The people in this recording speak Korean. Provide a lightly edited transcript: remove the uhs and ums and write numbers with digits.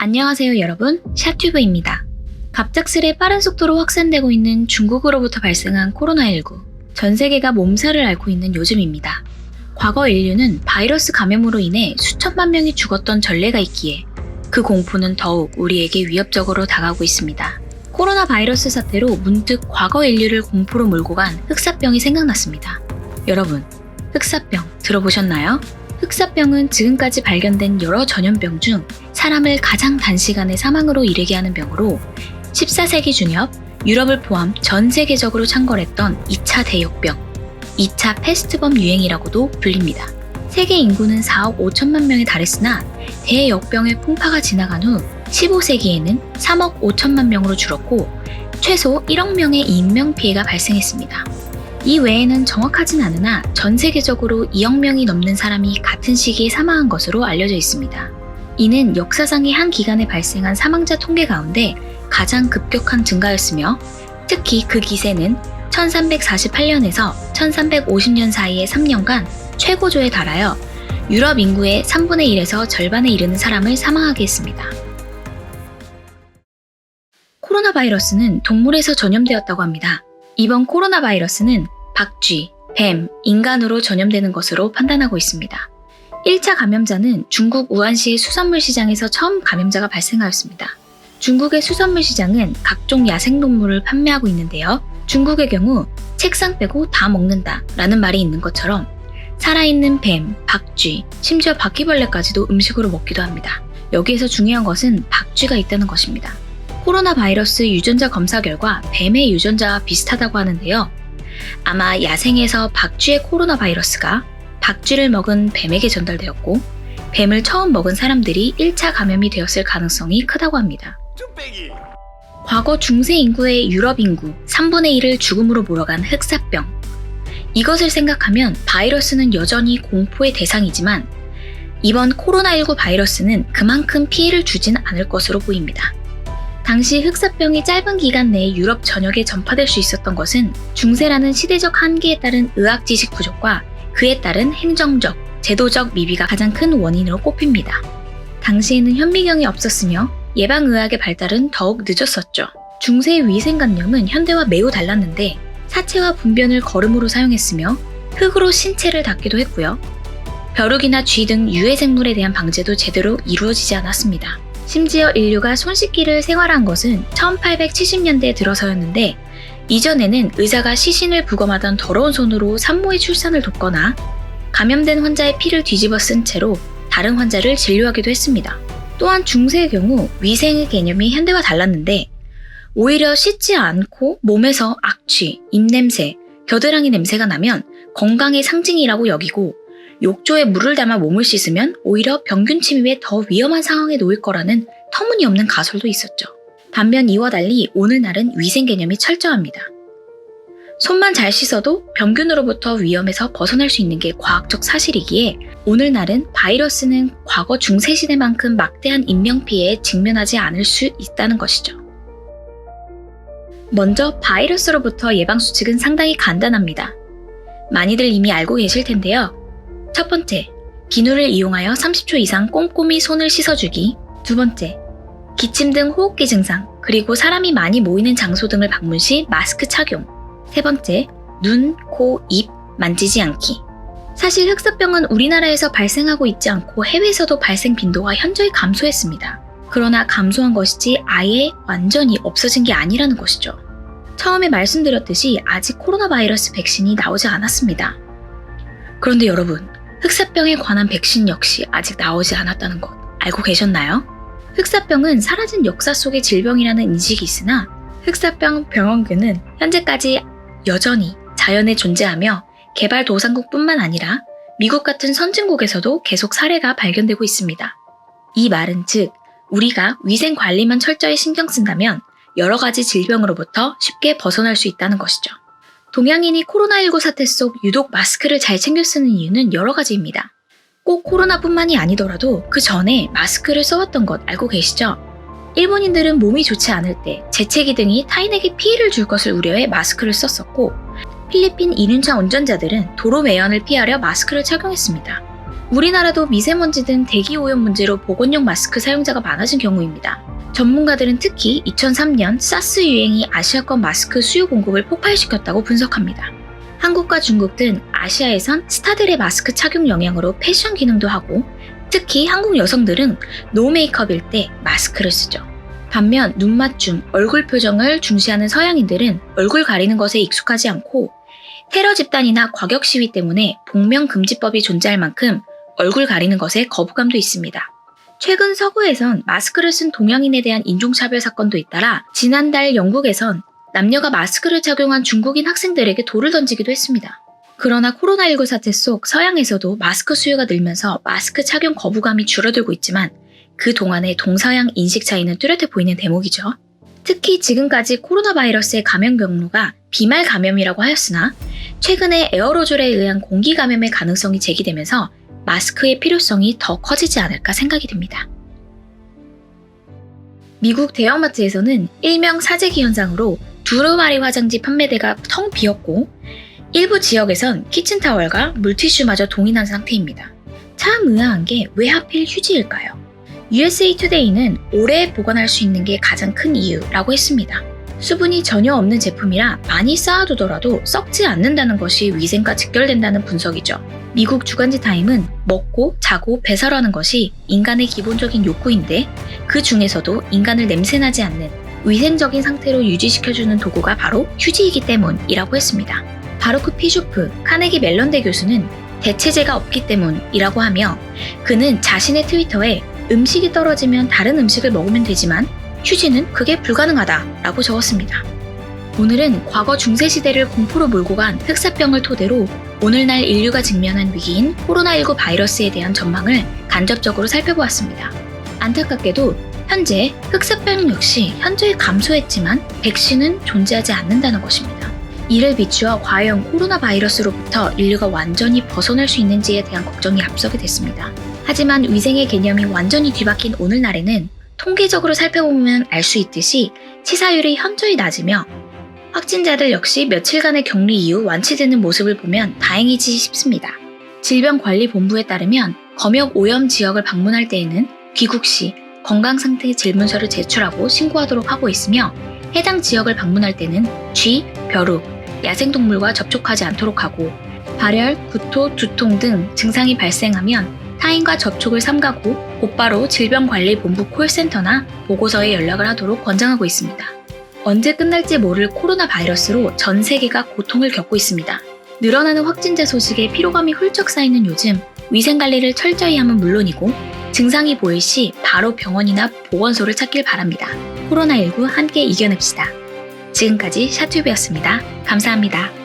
안녕하세요 여러분, 샤튜브입니다. 갑작스레 빠른 속도로 확산되고 있는 중국으로부터 발생한 코로나19. 전 세계가 몸살을 앓고 있는 요즘입니다. 과거 인류는 바이러스 감염으로 인해 수천만 명이 죽었던 전례가 있기에 그 공포는 더욱 우리에게 위협적으로 다가오고 있습니다. 코로나 바이러스 사태로 문득 과거 인류를 공포로 몰고 간 흑사병이 생각났습니다. 여러분, 흑사병 들어보셨나요? 흑사병은 지금까지 발견된 여러 전염병 중 사람을 가장 단시간에 사망으로 이르게 하는 병으로 14세기 중엽 유럽을 포함 전 세계적으로 창궐했던 2차 대역병, 2차 패스트범 유행이라고도 불립니다. 세계 인구는 4억 5천만 명에 달했으나 대역병의 풍파가 지나간 후 15세기에는 3억 5천만 명으로 줄었고 최소 1억 명의 인명피해가 발생했습니다. 이 외에는 정확하진 않으나 전 세계적으로 2억 명이 넘는 사람이 같은 시기에 사망한 것으로 알려져 있습니다. 이는 역사상의 한 기간에 발생한 사망자 통계 가운데 가장 급격한 증가였으며 특히 그 기세는 1348년에서 1350년 사이의 3년간 최고조에 달하여 유럽 인구의 3분의 1에서 절반에 이르는 사람을 사망하게 했습니다. 코로나 바이러스는 동물에서 전염되었다고 합니다. 이번 코로나 바이러스는 박쥐, 뱀, 인간으로 전염되는 것으로 판단하고 있습니다. 1차 감염자는 중국 우한시의 수산물 시장에서 처음 감염자가 발생하였습니다. 중국의 수산물 시장은 각종 야생동물을 판매하고 있는데요. 중국의 경우 책상 빼고 다 먹는다 라는 말이 있는 것처럼 살아있는 뱀, 박쥐, 심지어 바퀴벌레까지도 음식으로 먹기도 합니다. 여기에서 중요한 것은 박쥐가 있다는 것입니다. 코로나 바이러스 유전자 검사 결과 뱀의 유전자와 비슷하다고 하는데요. 아마 야생에서 박쥐의 코로나 바이러스가 박쥐를 먹은 뱀에게 전달되었고 뱀을 처음 먹은 사람들이 1차 감염이 되었을 가능성이 크다고 합니다. 과거 중세 인구의 유럽 인구 3분의 1을 죽음으로 몰아간 흑사병. 이것을 생각하면 바이러스는 여전히 공포의 대상이지만 이번 코로나19 바이러스는 그만큼 피해를 주진 않을 것으로 보입니다. 당시 흑사병이 짧은 기간 내에 유럽 전역에 전파될 수 있었던 것은 중세라는 시대적 한계에 따른 의학 지식 부족과 그에 따른 행정적, 제도적 미비가 가장 큰 원인으로 꼽힙니다. 당시에는 현미경이 없었으며 예방의학의 발달은 더욱 늦었었죠. 중세의 위생관념은 현대와 매우 달랐는데 사체와 분변을 거름으로 사용했으며 흙으로 신체를 닦기도 했고요. 벼룩이나 쥐 등 유해생물에 대한 방제도 제대로 이루어지지 않았습니다. 심지어 인류가 손 씻기를 생활한 것은 1870년대에 들어서였는데 이전에는 의사가 시신을 부검하던 더러운 손으로 산모의 출산을 돕거나 감염된 환자의 피를 뒤집어 쓴 채로 다른 환자를 진료하기도 했습니다. 또한 중세의 경우 위생의 개념이 현대와 달랐는데 오히려 씻지 않고 몸에서 악취, 입냄새, 겨드랑이 냄새가 나면 건강의 상징이라고 여기고 욕조에 물을 담아 몸을 씻으면 오히려 병균 침입에 더 위험한 상황에 놓일 거라는 터무니없는 가설도 있었죠. 반면 이와 달리 오늘날은 위생 개념이 철저합니다. 손만 잘 씻어도 병균으로부터 위험에서 벗어날 수 있는 게 과학적 사실이기에 오늘날은 바이러스는 과거 중세시대만큼 막대한 인명피해에 직면하지 않을 수 있다는 것이죠. 먼저 바이러스로부터 예방수칙은 상당히 간단합니다. 많이들 이미 알고 계실 텐데요. 첫 번째, 비누를 이용하여 30초 이상 꼼꼼히 손을 씻어주기. 두 번째, 기침 등 호흡기 증상, 그리고 사람이 많이 모이는 장소 등을 방문 시 마스크 착용. 세 번째, 눈, 코, 입 만지지 않기. 사실 흑사병은 우리나라에서 발생하고 있지 않고 해외에서도 발생 빈도가 현저히 감소했습니다. 그러나 감소한 것이지 아예 완전히 없어진 게 아니라는 것이죠. 처음에 말씀드렸듯이 아직 코로나 바이러스 백신이 나오지 않았습니다. 그런데 여러분, 흑사병에 관한 백신 역시 아직 나오지 않았다는 것 알고 계셨나요? 흑사병은 사라진 역사 속의 질병이라는 인식이 있으나 흑사병 병원균은 현재까지 여전히 자연에 존재하며 개발도상국뿐만 아니라 미국 같은 선진국에서도 계속 사례가 발견되고 있습니다. 이 말은 즉 우리가 위생 관리만 철저히 신경 쓴다면 여러 가지 질병으로부터 쉽게 벗어날 수 있다는 것이죠. 동양인이 코로나19 사태 속 유독 마스크를 잘 챙겨 쓰는 이유는 여러 가지입니다. 꼭 코로나뿐만이 아니더라도 그 전에 마스크를 써왔던 것 알고 계시죠? 일본인들은 몸이 좋지 않을 때 재채기 등이 타인에게 피해를 줄 것을 우려해 마스크를 썼었고 필리핀 2륜차 운전자들은 도로 매연을 피하려 마스크를 착용했습니다. 우리나라도 미세먼지 등 대기 오염 문제로 보건용 마스크 사용자가 많아진 경우입니다. 전문가들은 특히 2003년 사스 유행이 아시아권 마스크 수요 공급을 폭발시켰다고 분석합니다. 한국과 중국 등 아시아에선 스타들의 마스크 착용 영향으로 패션 기능도 하고, 특히 한국 여성들은 노 메이크업일 때 마스크를 쓰죠. 반면 눈 맞춤, 얼굴 표정을 중시하는 서양인들은 얼굴 가리는 것에 익숙하지 않고, 테러 집단이나 과격 시위 때문에 복면금지법이 존재할 만큼 얼굴 가리는 것에 거부감도 있습니다. 최근 서구에선 마스크를 쓴 동양인에 대한 인종차별 사건도 잇따라 지난달 영국에선 남녀가 마스크를 착용한 중국인 학생들에게 돌을 던지기도 했습니다. 그러나 코로나19 사태 속 서양에서도 마스크 수요가 늘면서 마스크 착용 거부감이 줄어들고 있지만, 그 동안의 동서양 인식 차이는 뚜렷해 보이는 대목이죠. 특히 지금까지 코로나 바이러스의 감염 경로가 비말 감염이라고 하였으나, 최근에 에어로졸에 의한 공기 감염의 가능성이 제기되면서 마스크의 필요성이 더 커지지 않을까 생각이 듭니다. 미국 대형마트에서는 일명 사재기 현상으로 두루마리 화장지 판매대가 텅 비었고, 일부 지역에선 키친타월과 물티슈마저 동일한 상태입니다. 참 의아한 게 왜 하필 휴지일까요? USA 투데이는 오래 보관할 수 있는 게 가장 큰 이유라고 했습니다. 수분이 전혀 없는 제품이라 많이 쌓아두더라도 썩지 않는다는 것이 위생과 직결된다는 분석이죠. 미국 주간지 타임은 먹고 자고 배설하는 것이 인간의 기본적인 욕구인데, 그 중에서도 인간을 냄새나지 않는 위생적인 상태로 유지시켜주는 도구가 바로 휴지이기 때문이라고 했습니다. 바루크 피슈프 카네기 멜론대 교수는 대체제가 없기 때문이라고 하며, 그는 자신의 트위터에 음식이 떨어지면 다른 음식을 먹으면 되지만 휴지는 그게 불가능하다라고 적었습니다. 오늘은 과거 중세시대를 공포로 몰고 간 흑사병을 토대로 오늘날 인류가 직면한 위기인 코로나19 바이러스에 대한 전망을 간접적으로 살펴보았습니다. 안타깝게도 현재 흑사병 역시 현저히 감소했지만 백신은 존재하지 않는다는 것입니다. 이를 비추어 과연 코로나 바이러스로부터 인류가 완전히 벗어날 수 있는지에 대한 걱정이 앞서게 됐습니다. 하지만 위생의 개념이 완전히 뒤바뀐 오늘날에는 통계적으로 살펴보면 알 수 있듯이 치사율이 현저히 낮으며, 확진자들 역시 며칠간의 격리 이후 완치되는 모습을 보면 다행이지 싶습니다. 질병관리본부에 따르면 검역 오염 지역을 방문할 때에는 귀국 시 건강상태 질문서를 제출하고 신고하도록 하고 있으며, 해당 지역을 방문할 때는 쥐, 벼룩, 야생동물과 접촉하지 않도록 하고, 발열, 구토, 두통 등 증상이 발생하면 타인과 접촉을 삼가고 곧바로 질병관리본부 콜센터나 보고서에 연락을 하도록 권장하고 있습니다. 언제 끝날지 모를 코로나 바이러스로 전 세계가 고통을 겪고 있습니다. 늘어나는 확진자 소식에 피로감이 훌쩍 쌓이는 요즘, 위생관리를 철저히 하면 물론이고 증상이 보일 시 바로 병원이나 보건소를 찾길 바랍니다. 코로나19 함께 이겨냅시다. 지금까지 샤튜브였습니다. 감사합니다.